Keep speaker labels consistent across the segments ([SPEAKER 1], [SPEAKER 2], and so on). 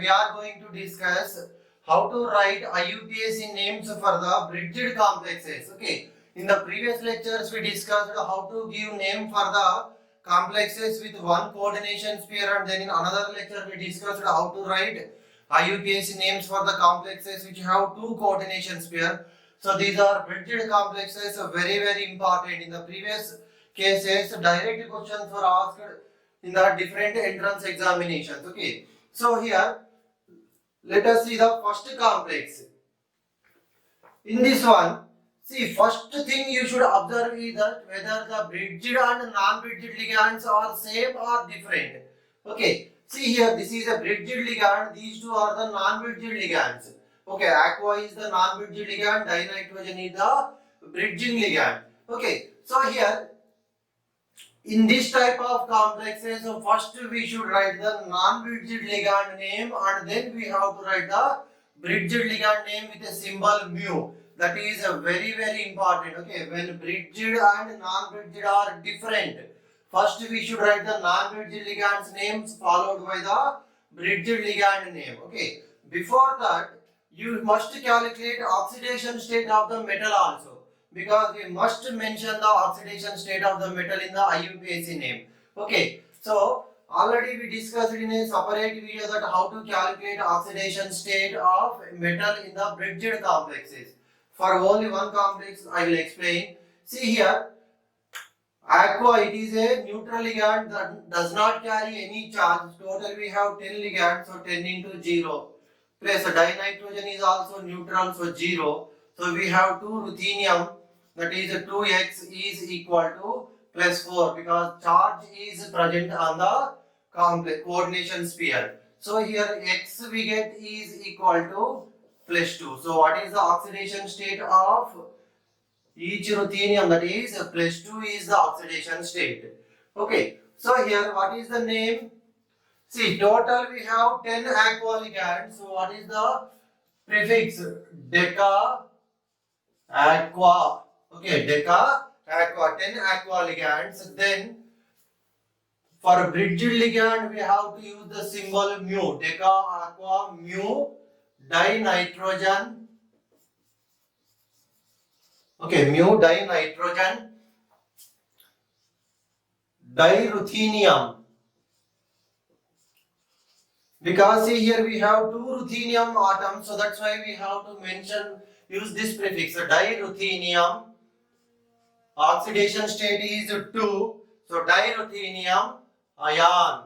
[SPEAKER 1] we are going to discuss how to write IUPAC names for the bridged complexes. Okay. In the previous lectures, we discussed how to give name for the complexes with one coordination sphere, and then in another lecture we discussed how to write IUPAC names for the complexes which have two coordination sphere. So these are bridged complexes, very important. In the previous cases, direct questions were asked in the different entrance examinations. Okay. So here, let us see the first complex. In this one, see, first thing you should observe is that whether the bridged and non-bridged ligands are same or different. Okay. See here, this is a bridged ligand. These two are the non-bridged ligands. Okay. Aqua is the non-bridged ligand. Dinitrogen is the bridging ligand. Okay. So here, in this type of complexes, so first we should write the non-bridged ligand name, and then we have to write the bridged ligand name with a symbol mu. That is very important. Okay, when bridged and non-bridged are different, first we should write the non-bridged ligand's names followed by the bridged ligand name. Okay, before that you must calculate oxidation state of the metal also, because we must mention the oxidation state of the metal in the IUPAC name. Okay, so already we discussed in a separate video that how to calculate oxidation state of metal in the bridged complexes. For only one complex I will explain. See here, aqua, it is a neutral ligand that does not carry any charge. Total we have 10 ligands, so 10 into 0. Plus dinitrogen is also neutral, so 0. So we have 2 ruthenium, that is 2x is equal to plus 4, because charge is present on the complex coordination sphere. So here x we get is equal to plus 2. So what is the oxidation state of each ruthenium? That is plus 2 is the oxidation state. Okay. So here what is the name? See, total we have 10 aqua ligands. So what is the prefix? Deca aqua. Okay, deca aqua, 10 aqua ligands. Then for bridged ligand we have to use the symbol mu. Deca aqua mu dinitrogen. Okay, mu dinitrogen diruthenium. Because see here we have 2 ruthenium atoms, so that's why we have to use this prefix diruthenium. Oxidation state is 2, so diruthenium ion.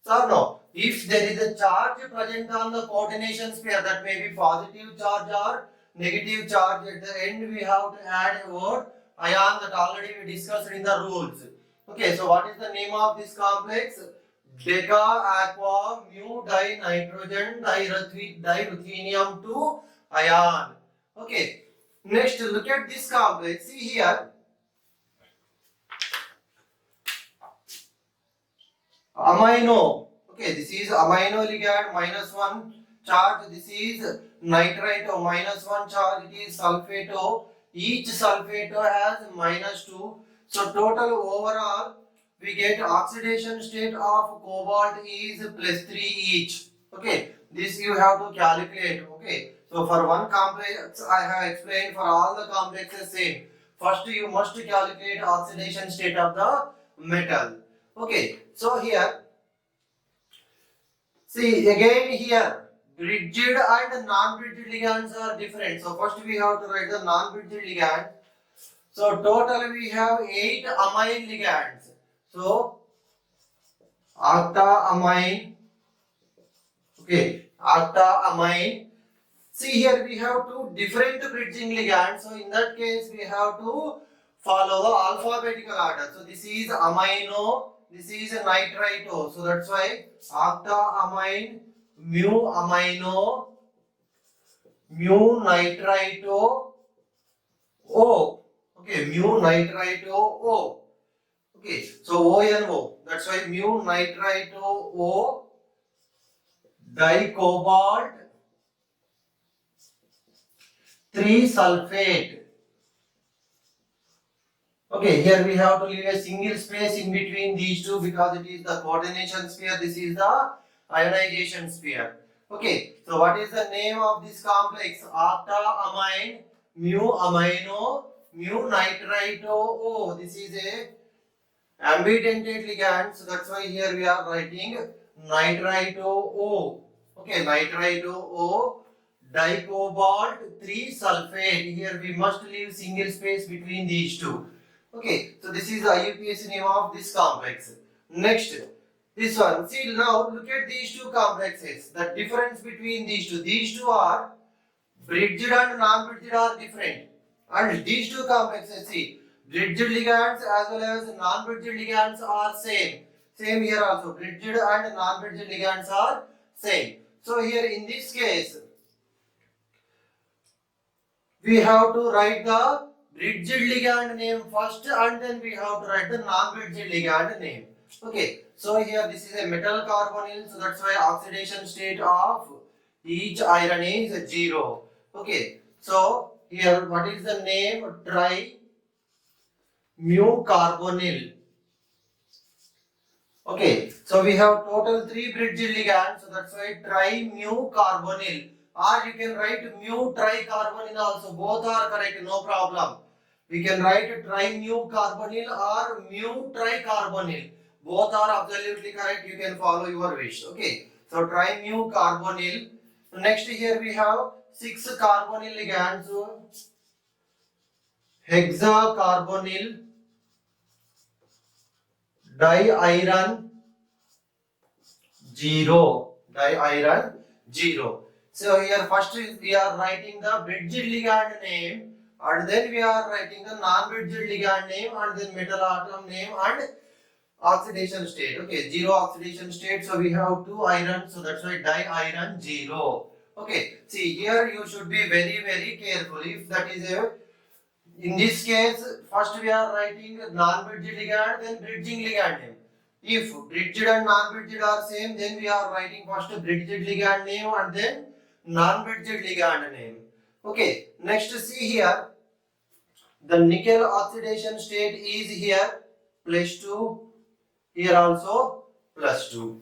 [SPEAKER 1] So no, if there is a charge present on the coordination sphere, that may be positive charge or negative charge, at the end we have to add a word ion that already we discussed in the rules. Okay, so what is the name of this complex? Deca aqua mu dinitrogen diruthenium 2 ion. Okay, next look at this complex. See here, amino. Okay, this is amino ligand, -1 charge. This is nitrito, -1 charge. It is sulfato. Each sulfato has -2. So total overall we get oxidation state of cobalt is +3 each. Okay, this you have to calculate. Okay, so for one complex I have explained, for all the complexes same. First you must calculate oxidation state of the metal. Okay, so here, see again here, bridged and non-bridged ligands are different. So first we have to write the non-bridged ligand. So total we have 8 amine ligands. So octaamine. Okay, octaamine. See here we have 2 different bridging ligands. So in that case we have to follow the alphabetical order. So this is amino, this is nitrito. So that's why octaamine, mu amino, mu nitrito, O. Okay, mu nitrito O. Okay, so ONO. That's why mu nitrito O dicobalt 3 sulfate. Okay, here we have to leave a single space in between these two because it is the coordination sphere. This is the ionization sphere. Okay, so what is the name of this complex? Octaamine, mu amino, mu nitrito. Oh, this is a ambidentate ligand, so that's why here we are writing nitrito O. Okay, nitrito O, dicobalt 3 sulfate. Here we must leave single space between these two. Okay, so this is the IUPAC name of this complex. Next, this one. See now, look at these two complexes. The difference between these two. These two are bridged and non-bridged are different. And these two complexes, see, bridged ligands as well as non-bridged ligands are same. Same here also. Bridged and non-bridged ligands are same. So here in this case, we have to write the bridged ligand name first and then we have to write the non-bridged ligand name. Okay, so here this is a metal carbonyl, so that's why oxidation state of each iron is 0. Okay, so here what is the name? Tri-mu carbonyl. Okay, so we have total 3 bridged ligands, so that's why tri-mu carbonyl. Or you can write mu tricarbonyl also, both are correct, no problem. We can write tri-mu carbonyl or mu tricarbonyl. Both are absolutely correct, you can follow your wish. Okay, so tri-mu carbonyl. So next here we have 6 carbonyl ligands. Hexacarbonyl, diiron 0. Diiron 0. So here first we are writing the bridged ligand name and then we are writing the non-bridged ligand name and then metal atom name and oxidation state. Okay, 0 oxidation state, so we have 2 iron, so that's why diiron 0. Okay, see here you should be very careful. If that is a, in this case first we are writing non-bridged ligand then bridging ligand name. If bridged and non-bridged are same, then we are writing first bridged ligand name and then non-bridged ligand name. Okay, next see here, the nickel oxidation state is here +2, here also +2.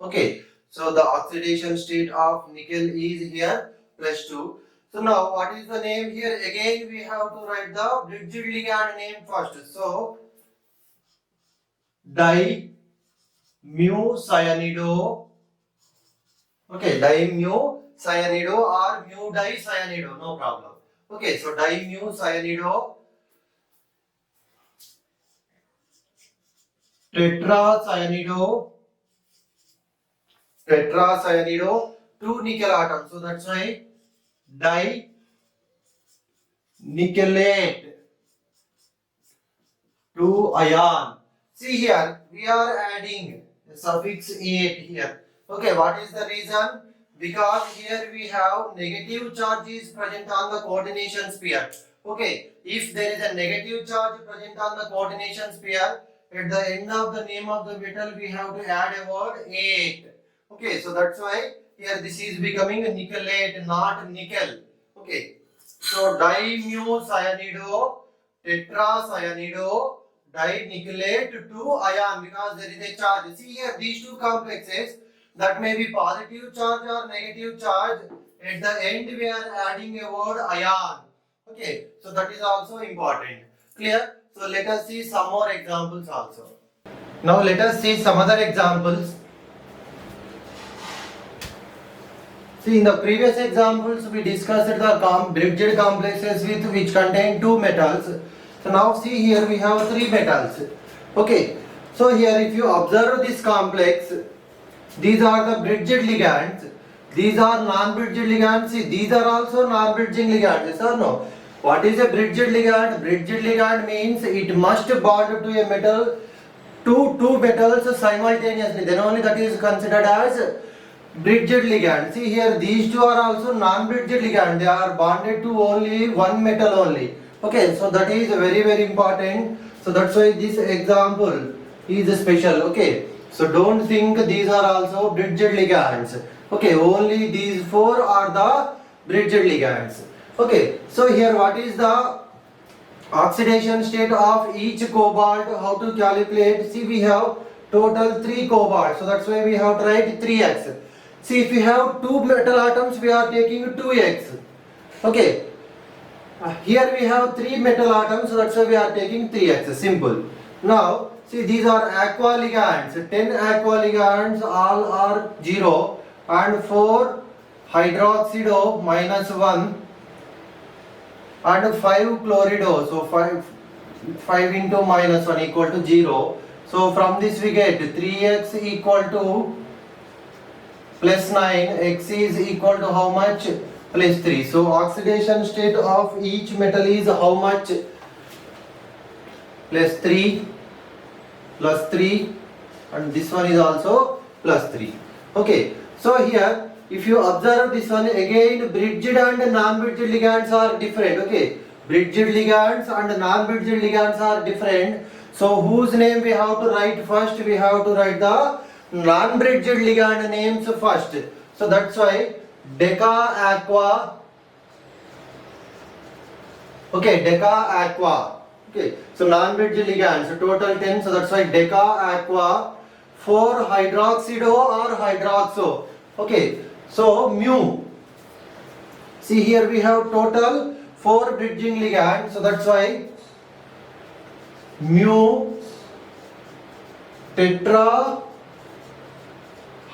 [SPEAKER 1] Okay, so the oxidation state of nickel is here +2. So now what is the name here? Again we have to write the bridged ligand name first. So dimucyanidO. Okay, dimucyanidO or mu dicyanidO, no problem. Okay, so dimucyanidO, tetracyanidO, 2 nickel atoms, so that's why dinickelate, 2 ion. See here, we are adding suffix 8 here. Okay, what is the reason? Because here we have negative charge is present on the coordination sphere. Okay, if there is a negative charge present on the coordination sphere, at the end of the name of the metal we have to add a word 8. Okay, so that's why here this is becoming a nickelate, not nickel. Okay, so dimucyanidO, tetracyanidO, dinickelate 2 ion, because there is a charge. See here, these two complexes, that may be positive charge or negative charge. At the end we are adding a word ion. Okay, so that is also important. Clear? So let us see some more examples also. Now let us see some other examples. See, in the previous examples we discussed the bridged complexes with which contain 2 metals. So now see here we have 3 metals. Okay, so here if you observe this complex, these are the bridged ligands, these are non-bridged ligands. See, these are also non-bridging ligands, yes or no? What is a bridged ligand? Bridged ligand means it must bond to a metal, two metals simultaneously, then only that is considered as bridged ligand. See here, these two are also non-bridged ligand, they are bonded to only one metal only. Okay, so that is very important. So that's why this example is special. Okay, so don't think these are also bridged ligands. Okay, only these 4 are the bridged ligands. Okay, so here what is the oxidation state of each cobalt? How to calculate? See, we have total 3 cobalt, so that's why we have to write 3x. See, if we have two metal atoms, we are taking 2x. Okay. Here we have three metal atoms, so that's why we are taking 3x. Simple. Now, see, these are aqua ligands. 10 aqua ligands, all are 0, and 4 hydroxido minus 1, and 5 chlorido. So 5 into minus 1 equal to 0. So from this we get 3x equal to plus 9, x is equal to how much? Plus 3. So oxidation state of each metal is how much? Plus 3, plus 3, and this one is also plus 3. Okay, so here if you observe this one again, bridged and non-bridged ligands are different. Okay, bridged ligands and non-bridged ligands are different. So whose name we have to write first? We have to write the non-bridged ligand names first. So that's why Deca Aqua. Okay, Deca Aqua. Okay, so non-bridged ligands, so total 10. So that's why Deca Aqua. 4 hydroxido or hydroxo. Okay, so mu. See, here we have total 4 bridging ligands. So that's why mu tetra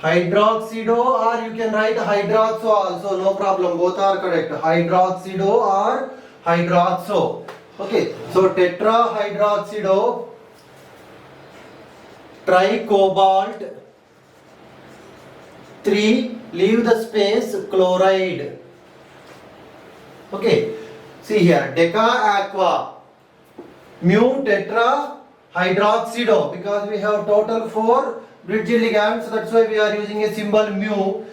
[SPEAKER 1] hydroxido, or you can write hydroxo also, no problem, both are correct. Hydroxido or hydroxo. Okay, so tetra hydroxido tricobalt 3, leave the space, chloride. Okay, see here, Deca Aqua, mu tetra hydroxido, because we have total 4 bridge ligands, so that's why we are using a symbol mu.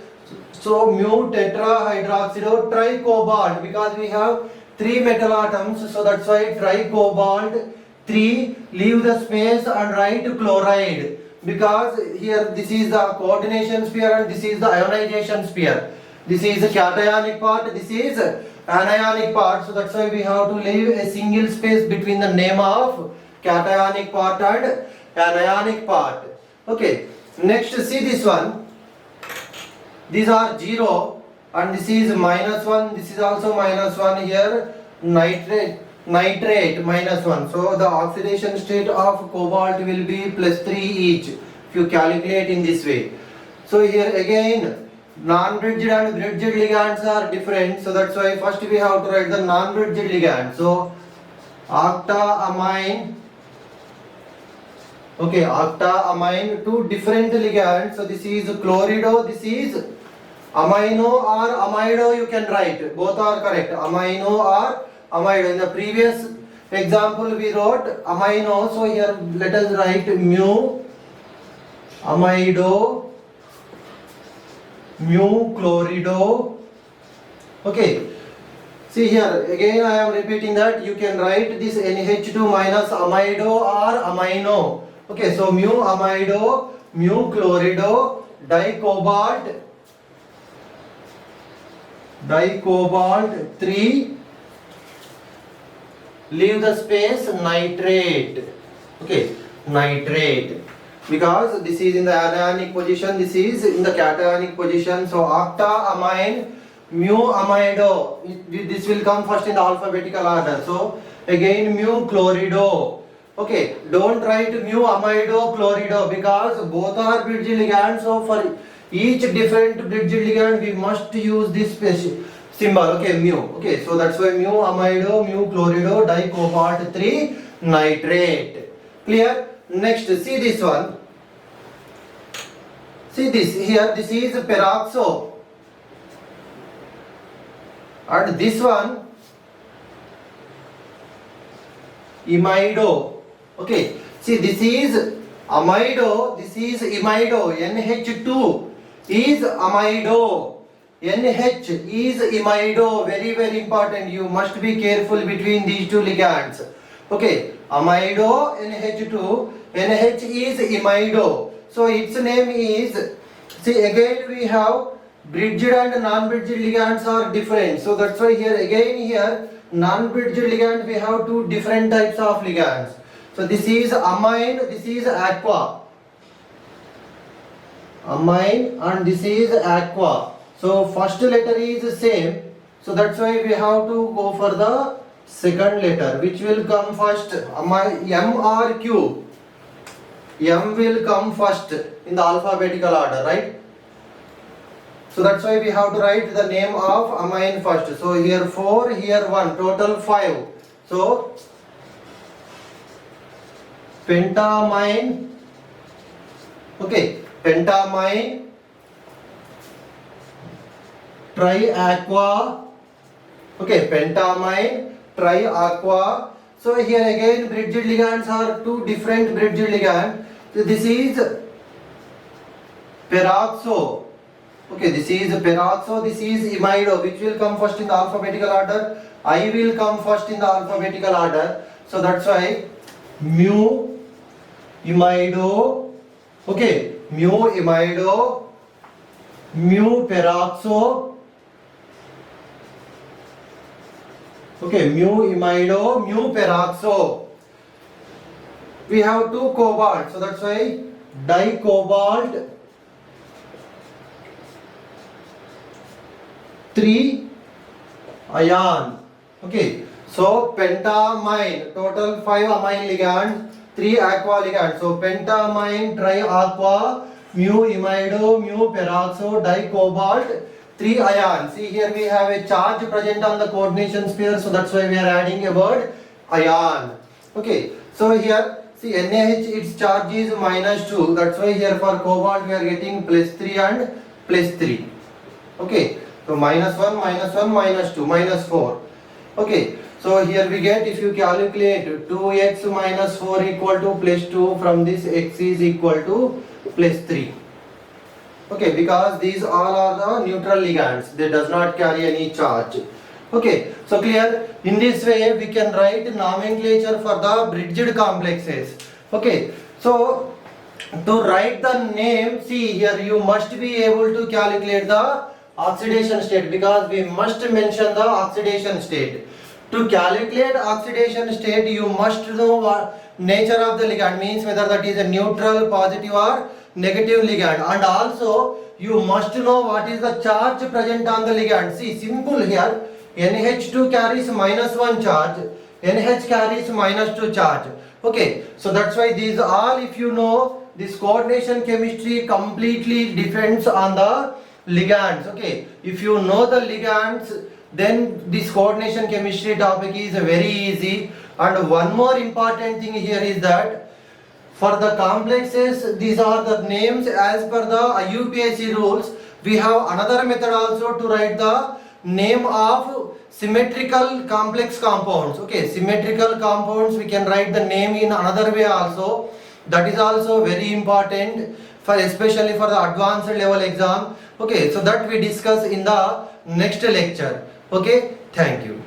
[SPEAKER 1] So mu tetra hydroxido tricobalt, because we have 3 metal atoms, so that's why tricobalt 3, leave the space and write chloride, because here this is the coordination sphere and this is the ionization sphere. This is the cationic part, this is anionic part, so that's why we have to leave a single space between the name of cationic part and anionic part. Okay, next see this one. These are 0 and this is minus 1, this is also minus 1 here, nitrate minus 1. So the oxidation state of cobalt will be plus 3 each if you calculate in this way. So here again non-bridged and bridged ligands are different, so that's why first we have to write the non-bridged ligand. So octaamine. Okay, octaamine, 2 different ligands. So this is chlorido, this is amino or amido, you can write, both are correct, amino or amido. In the previous example we wrote amino, so here let us write mu amido, mu chlorido. Okay, see here again I am repeating that you can write this NH2 minus amido or amino. Okay, so mu amido, mu chlorido, dicobalt 3, leave the space, nitrate. Okay, nitrate, because this is in the anionic position, this is in the cationic position. So octaamine, mu amido, this will come first in the alphabetical order. So again mu chlorido. Okay, don't write mu amido chlorido, because both are bridge ligands. So for each different bridge ligand we must use this special symbol. Okay, mu. Okay, so that's why mu amido, mu chlorido, dicobalt 3, nitrate. Clear? Next, see this one. See this here, this is peroxo, and this one imido. Okay, see this is amido, this is imido. NH2 is amido, NH is imido. Very very important, you must be careful between these two ligands. Okay, amido, NH2, NH is imido. So its name is, see again we have bridged and non-bridged ligands are different. So that's why here again here non-bridged ligand we have 2 different types of ligands. So this is amine, this is aqua. amine, and this is aqua. So first letter is same, so that's why we have to go for the second letter. Which will come first? Amine, M or Q? M will come first in the alphabetical order, right? So that's why we have to write the name of amine first. So here 4, here 1, total 5. So pentamine, okay, pentamine triaqua, okay, pentamine triaqua. So here again bridged ligands are two different bridged ligands. So this is peroxo, okay, this is peroxo, this is imido. Which will come first in the alphabetical order? I will come first in the alphabetical order. So that's why mu imido, okay, mu imido, mu peroxo, okay, mu imido, mu peroxo. We have two cobalt, so that's why dicobalt 3 ion, okay. So pentamine, total 5 amine ligands, 3 aqua ligands. So pentamine triaqua, mu imido, mu peroxo, dicobalt 3 ion. See here we have a charge present on the coordination sphere, so that's why we are adding a word ion, okay. So here see NaH, its charge is -2, that's why here for cobalt we are getting +3 and +3, okay. So -1, -1, -2, -4, okay. So here we get, if you calculate 2x minus 4 equal to +2, from this x is equal to +3, okay, because these all are the neutral ligands, they does not carry any charge, okay. So clear? In this way we can write nomenclature for the bridged complexes, okay. So to write the name, see here you must be able to calculate the oxidation state, because we must mention the oxidation state. To calculate oxidation state, you must know what nature of the ligand, means whether that is a neutral, positive or negative ligand, and also you must know what is the charge present on the ligand. See, simple here, NH2 carries -1 charge, NH carries -2 charge, okay. So that's why these all, if you know, this coordination chemistry completely depends on the ligands, okay. If you know the ligands, then this coordination chemistry topic is very easy. And one more important thing here is that for the complexes, these are the names as per the IUPAC rules. We have another method also to write the name of symmetrical complex compounds, okay. Symmetrical compounds we can write the name in another way also. That is also very important for, especially for the advanced level exam, okay. So that we discuss in the next lecture, okay. Thank you.